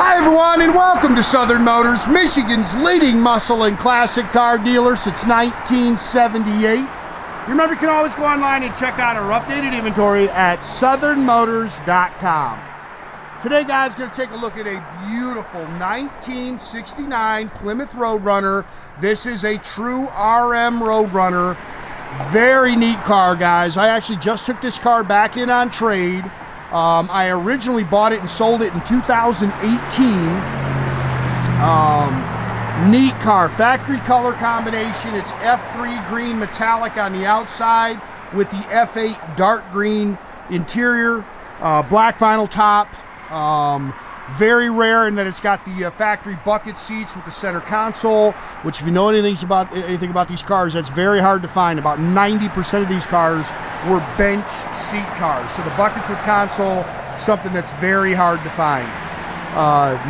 Hi everyone, and welcome to Southern Motors, Michigan's leading muscle and classic car dealer since 1978. Remember, you can always go online and check out our updated inventory at southernmotors.com. Today, guys, going to take a look at a beautiful 1969 Plymouth Roadrunner. This is a true RM Roadrunner. Very neat car, guys. I actually just took this car back in on trade. I originally bought it and sold it in 2018. Neat car, factory color combination. It's F3 green metallic on the outside with the F8 dark green interior, black vinyl top. Very rare in that it's got the factory bucket seats with the center console, which if you know anything about these cars, that's very hard to find. About 90% of these cars were bench seat cars. So the buckets with console, something that's very hard to find.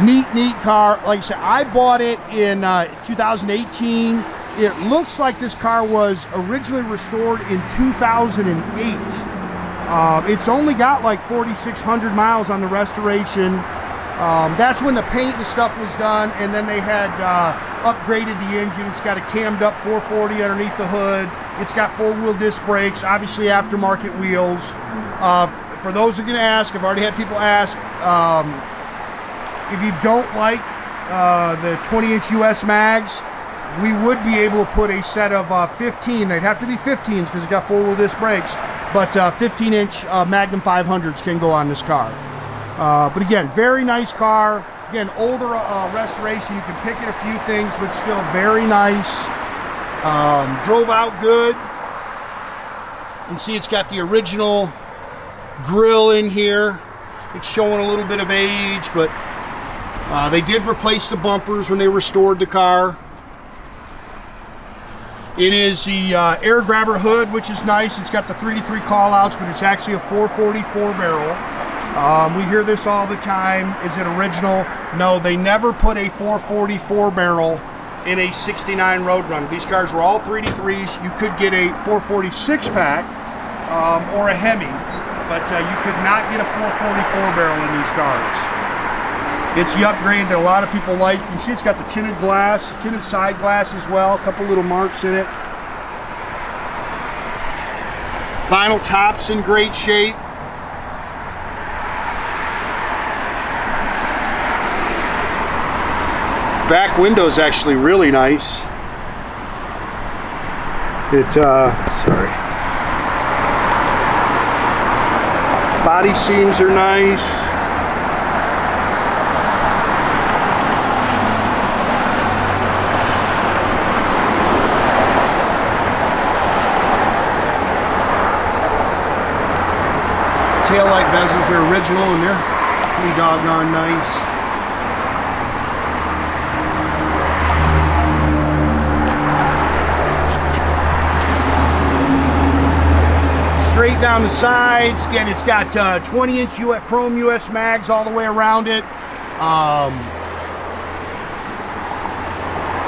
Neat car. Like I said, I bought it in 2018. It looks like this car was originally restored in 2008. It's only got like 4,600 miles on the restoration. That's when the paint and stuff was done, and then they had upgraded the engine. It's got a cammed up 440 underneath the hood. It's got four-wheel disc brakes, obviously aftermarket wheels. For those who are going to ask, I've already had people ask, if you don't like the 20-inch US mags, we would be able to put a set of 15. They'd have to be 15s because it's got four-wheel disc brakes, but 15-inch Magnum 500s can go on this car. But again, very nice car. Again, older restoration. You can pick at a few things, but still very nice. Drove out good. You can see it's got the original grill in here. It's showing a little bit of age, but they did replace the bumpers when they restored the car. It is the air grabber hood, which is nice. It's got the 3-3 call-outs, but it's actually a 444 barrel. We hear this all the time. Is it original? No, they never put a 444 barrel in a 69 Roadrunner. These cars were all 3D3s. You could get a 446 pack or a Hemi, but you could not get a 444 barrel in these cars. It's the upgrade that a lot of people like. You can see it's got the tinted glass, tinted side glass as well, a couple little marks in it. Vinyl top's in great shape. Back window's actually really nice. Sorry. Body seams are nice. Taillight bezels are original and they're pretty doggone nice. Straight down the sides. Again, it's got 20-inch chrome US mags all the way around it.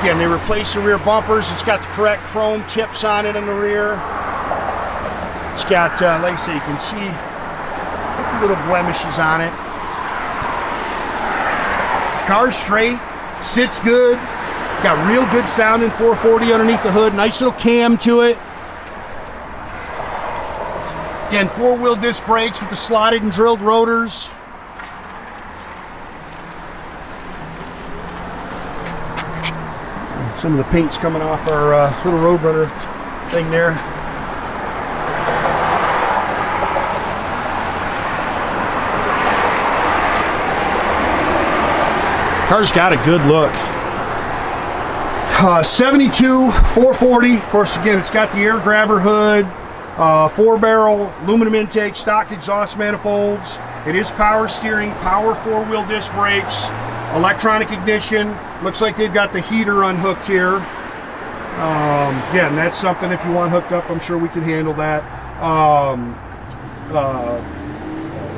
Again, they replaced the rear bumpers. It's got the correct chrome tips on it in the rear. It's got, like I say, you can see little blemishes on it. The car's straight, sits good, got real good sounding 440 underneath the hood, nice little cam to it. Again, four-wheel disc brakes with the slotted and drilled rotors. Some of the paint's coming off our little Roadrunner thing there. Car's got a good look. 72 440. Of course, again, it's got the air grabber hood, 4-barrel aluminum intake, stock exhaust manifolds. It is power steering, power four-wheel disc brakes, electronic ignition. Looks like they've got the heater unhooked here. Again, that's something if you want hooked up, I'm sure we can handle that.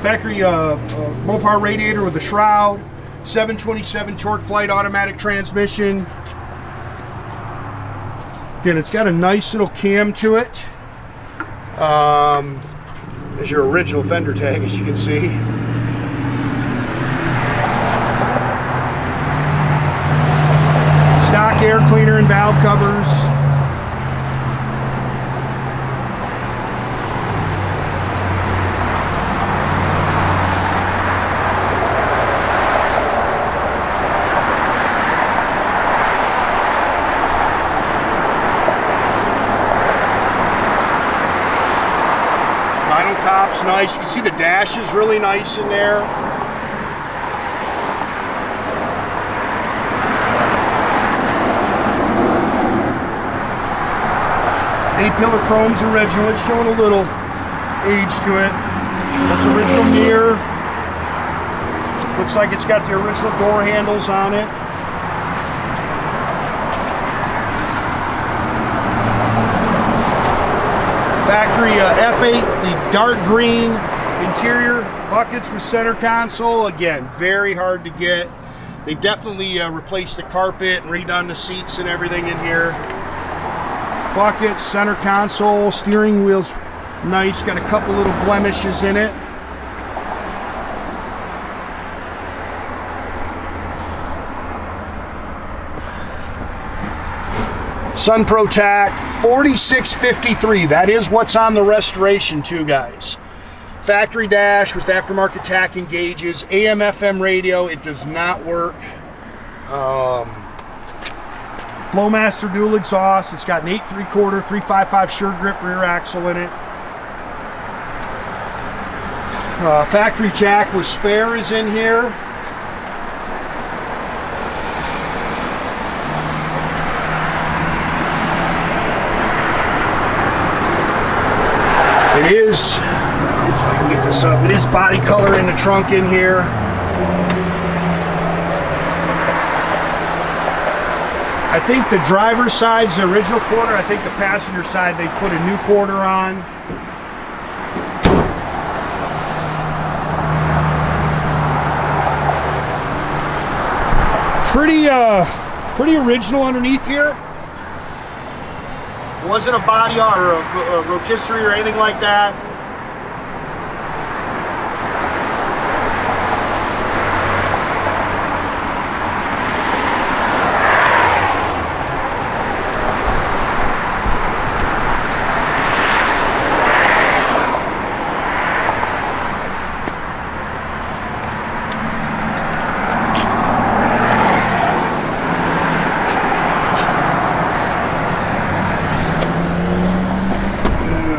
Factory Mopar radiator with a shroud. 727 Torqueflite automatic transmission. Again, it's got a nice little cam to it. There's your original fender tag, as you can see. cleaner and valve covers. Vinyl top's nice. You can see the dash is really nice in there. A-pillar chrome's original. It's showing a little age to it. That's original mirror. Looks like it's got the original door handles on it. Factory F8, the dark green interior buckets with center console. Again, very hard to get. They've definitely replaced the carpet and redone the seats and everything in here. Buckets, center console, steering wheel's nice. Got a couple little blemishes in it. SunPro tach, 4653. That is what's on the restoration too, guys. Factory dash with aftermarket tach and gauges. AM/FM radio. It does not work. Flowmaster dual exhaust. It's got an 8 3/4 355 sure grip rear axle in it. Factory jack with spare is in here. It is, if I can get this up, it is body color in the trunk in here. I think the driver's side's the original quarter. I think the passenger side they put a new quarter on. Pretty original underneath here. It wasn't a body or a rotisserie or anything like that.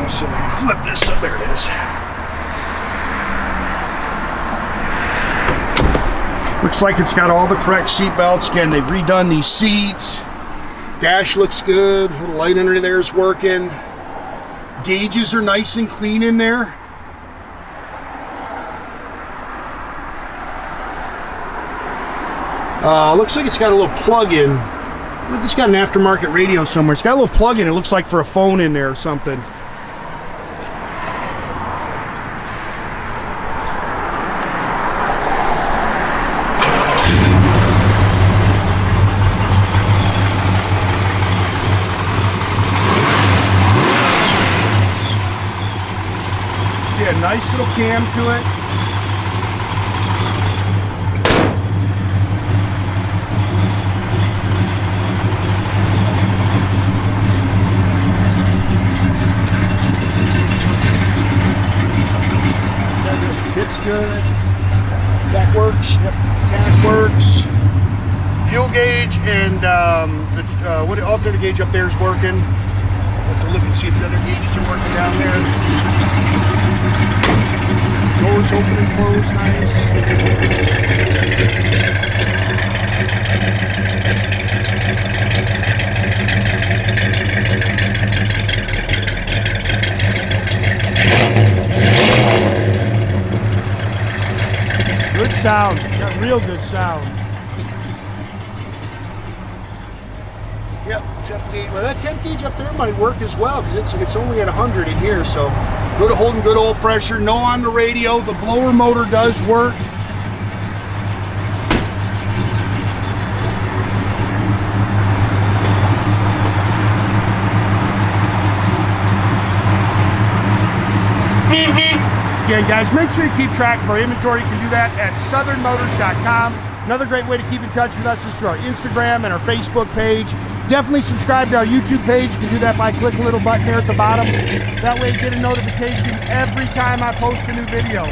So we can flip this up. There it is. Looks like it's got all the correct seat belts. Again, they've redone these seats. Dash looks good. The light under there is working. Gauges are nice and clean in there. Looks like it's got a little plug-in. I think it's got an aftermarket radio somewhere. It's got a little plug-in. It looks like for a phone in there or something. Yeah, nice little cam to it. It's good. Tach works. Yep, tach works. Fuel gauge and the alternator gauge up there is working. Have to look and see if the other gauges are working down there. Doors open and close, nice. Good sound, got real good sound. Yep, temp gauge. Well, that temp gauge up there might work as well because it's only at 100 in here, so good at holding good oil pressure. No on the radio. The blower motor does work. Again, guys, make sure you keep track of our inventory. You can do that at southernmotors.com. Another great way to keep in touch with us is through our Instagram and our Facebook page. Definitely subscribe to our YouTube page. You can do that by clicking the little button there at the bottom. That way you get a notification every time I post a new video.